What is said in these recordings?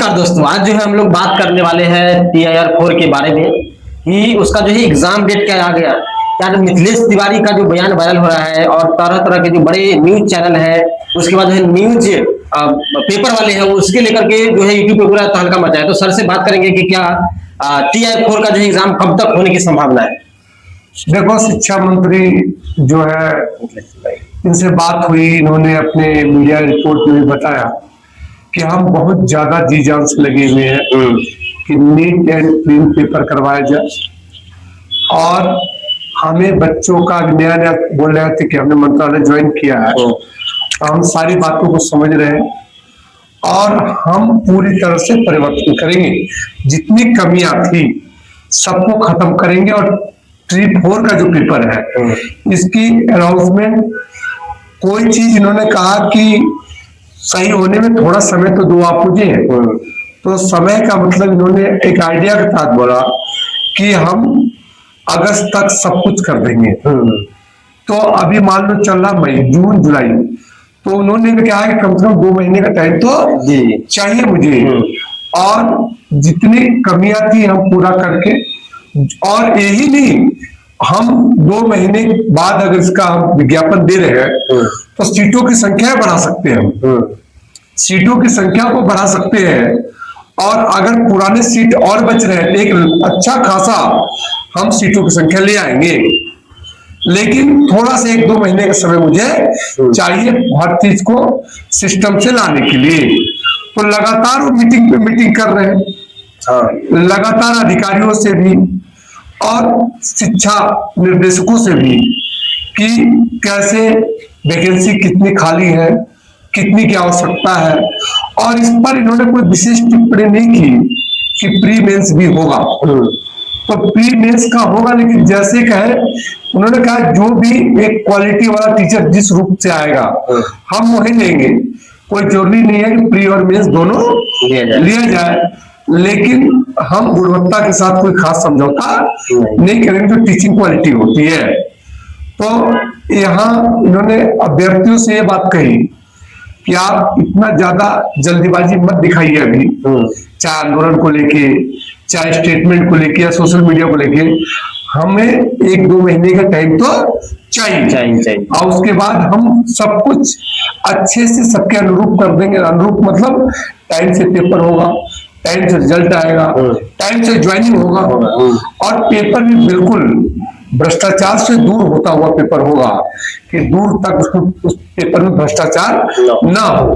नमस्कार दोस्तों, आज जो है हम लोग बात करने वाले हैं TIR 4 के बारे में कि उसका जो है एग्जाम डेट क्या आ गया। यार मिथिलेश तिवारी का जो बयान वायरल हो रहा है और तरह तरह के जो बड़े न्यूज चैनल है, उसके बाद जो है न्यूज पेपर वाले हैं, उसके लेकर के जो है यूट्यूब पे पूरा तहलका मचा है। तो सर से बात करेंगे कि क्या TIR 4 का जो एग्जाम कब तक होने की संभावना है। देखो, शिक्षा मंत्री जो है, इनसे बात हुई, इन्होंने अपने मीडिया रिपोर्ट में भी बताया कि हम बहुत ज्यादा जी जान से लगे हुए हैं कि नीट एंड क्लीन पेपर करवाया जाए। और हमें बच्चों का नया नया बोल रहे थे कि हमने मंत्रालय ज्वाइन किया है, तो हम सारी बातों को समझ रहे हैं और हम पूरी तरह से परिवर्तन करेंगे। जितनी कमियां थी सबको खत्म करेंगे और TIR 4 का जो पेपर है, इसकी अनाउंसमेंट, कोई चीज इन्होंने कहा कि सही होने में थोड़ा समय तो दो आप मुझे। तो समय का मतलब इन्होंने एक आइडिया के साथ बोला कि हम अगस्त तक सब कुछ कर देंगे। तो अभी मान लो चल रहा मई, जून, जुलाई, तो उन्होंने भी कहा कि कम से कम 2 महीने का टाइम तो चाहिए मुझे। और जितनी कमियां थी हम पूरा करके, और यही नहीं, हम 2 महीने बाद अगर इसका हम विज्ञापन दे रहे हैं तो सीटों की संख्या बढ़ा सकते हैं, सीटों की संख्या को बढ़ा सकते हैं। और अगर पुराने सीट और बच रहे हैं तो एक अच्छा खासा हम सीटों की संख्या ले आएंगे। लेकिन थोड़ा सा 1-2 महीने का समय मुझे चाहिए हर चीज को सिस्टम से लाने के लिए। तो लगातार वो मीटिंग पे मीटिंग कर रहे हैं, लगातार अधिकारियों से भी और शिक्षा निर्देशकों से भी कि कैसे वैकेंसी कितनी खाली है, कितनी की आवश्यकता है। और इस पर इन्होंने कोई विशेष टिप्पणी नहीं की कि प्री मेंस भी होगा। तो प्री मेंस का होगा, लेकिन जैसे कहे उन्होंने कहा जो भी एक क्वालिटी वाला टीचर जिस रूप से आएगा हम वही लेंगे। कोई जरूरी नहीं है कि प्री और मेंस दोनों लिया जाए, लेकिन हम गुणवत्ता के साथ कोई खास समझौता नहीं करेंगे जो टीचिंग क्वालिटी होती है। तो यहाँ इन्होंने अभ्यर्थियों से ये बात कही कि आप इतना ज्यादा जल्दीबाजी मत दिखाइए अभी, चाहे आंदोलन को लेके, चाहे स्टेटमेंट को लेके या सोशल मीडिया को लेके। हमें 1-2 महीने का टाइम तो चाहिए। और उसके बाद हम सब कुछ अच्छे से सबके अनुरूप कर देंगे। अनुरूप मतलब टाइम से पेपर होगा, टाइम से रिजल्ट आएगा, टाइम से ज्वाइनिंग होगा, और पेपर भी बिल्कुल भ्रष्टाचार से दूर होता हुआ पेपर होगा कि दूर तक उस पेपर में भ्रष्टाचार ना हो।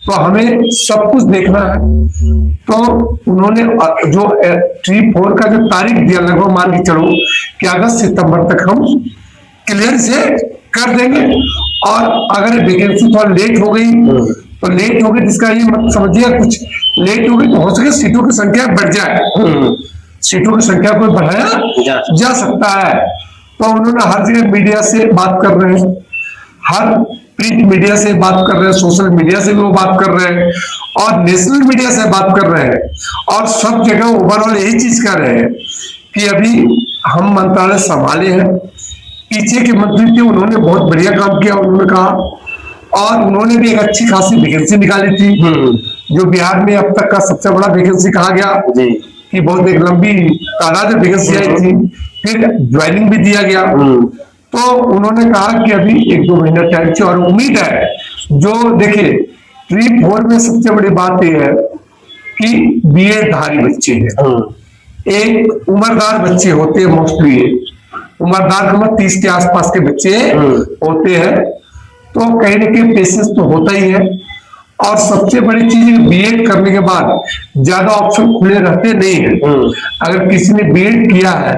तो हमें सब कुछ देखना है। तो उन्होंने जो TIR 4 का जो तारीख दिया, लगभग मान के चलो कि अगस्त सितंबर तक हम क्लियर से कर देंगे। और अगर वैकेंसी थोड़ा लेट हो गई तो लेट हो गई, जिसका ये मत समझिए कुछ लेट हो गई तो हो सके सीटों की संख्या बढ़ जाए, सीटों की संख्या को बढ़ाया जा सकता है। तो उन्होंने हर जगह मीडिया से बात कर रहे हैं, हर प्रिंट मीडिया से बात कर रहे हैं, सोशल मीडिया से भी वो बात कर रहे हैं और नेशनल मीडिया से बात कर रहे हैं। और सब जगह ओवरऑल यही चीज कर रहे हैं कि अभी हम मंत्रालय संभाले हैं। पीछे के मंत्री थे, उन्होंने बहुत बढ़िया काम किया, उन्होंने कहा। और उन्होंने भी एक अच्छी खासी वैकेंसी निकाली थी, जो बिहार में अब तक का सबसे बड़ा वैकेंसी कहा गया कि बहुत एक लंबी तादाद में वैकेंसी आई थी। फिर ज्वाइनिंग भी दिया गया। तो उन्होंने कहा कि अभी 1-2 महीना टाइम चाहिए। और उम्मीद है, जो देखिए TIR 4 में सबसे बड़ी बात यह है कि BEd धारी बच्चे हैं, एक उम्रदार बच्चे होते हैं, मोस्टली उम्रदार का मतलब 30 के आसपास के बच्चे होते हैं। तो कहीं ना कहीं पेशेंस तो होता ही है। और सबसे बड़ी चीज, BEd करने के बाद ज्यादा ऑप्शन खुले रहते नहीं है। अगर किसी ने BEd किया है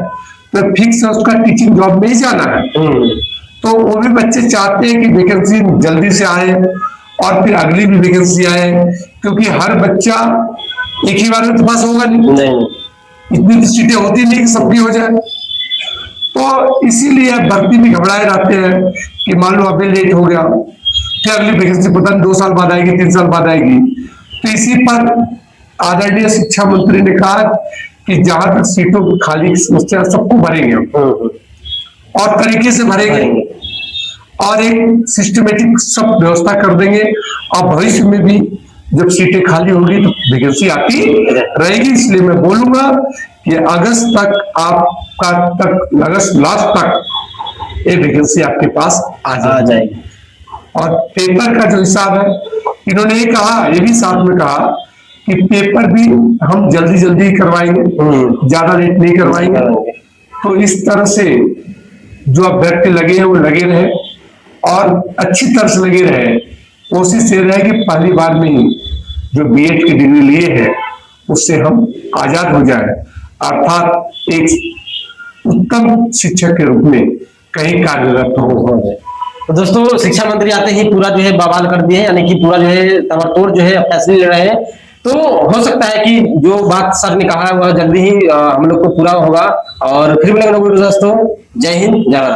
तो फिक्स है उसका टीचिंग जॉब में ही जाना है। तो वो भी बच्चे चाहते हैं कि वैकेंसी जल्दी से आए और फिर अगली भी वैकेंसी आए, क्योंकि हर बच्चा एक ही बार में तो पास होगा नहीं, इतनी सीटें होती नहीं कि सबकी हो जाए। तो इसीलिए भर्ती भी घबराए रहते हैं कि मान लो अभी लेट हो गया, फिर अगली वैकेंसी पता नहीं 2 साल बाद आएगी, 3 साल बाद आएगी। तो इसी पर आदरणीय शिक्षा मंत्री ने कहा कि जहां तक सीटों की खाली की समस्या, सबको भरेंगे और तरीके से भरेंगे और एक सिस्टमेटिक सब व्यवस्था कर देंगे। और भविष्य में भी जब सीटें खाली होगी तो वैकेंसी आती रहेगी। इसलिए मैं बोलूंगा कि अगस्त लास्ट तक ये वैकेंसी आपके पास आ जाएगी। और पेपर का जो हिसाब है, इन्होंने ये भी साथ में कहा कि पेपर भी हम जल्दी करवाएंगे, ज्यादा लेट नहीं करवाएंगे। तो इस तरह से जो अभ्यर्थी लगे हैं वो लगे रहे और अच्छी तरह से लगे रहे। कोशिश ये रहे कि पहली बार में ही जो बीएड की डिग्री लिए है उससे हम आजाद हो जाए, अर्थात एक उत्तम शिक्षक के रूप में कहीं कार्यरत हो। तो दोस्तों, शिक्षा मंत्री आते ही पूरा जो है बवाल कर दिए, यानी कि पूरा जो है तबड़तोड़ जो है फैसले ले रहे हैं। तो हो सकता है कि जो बात सर ने कहा वह जल्दी ही हम लोग को पूरा होगा। और फिर मिलेंगे दोस्तों, जय हिंद, जय भारत।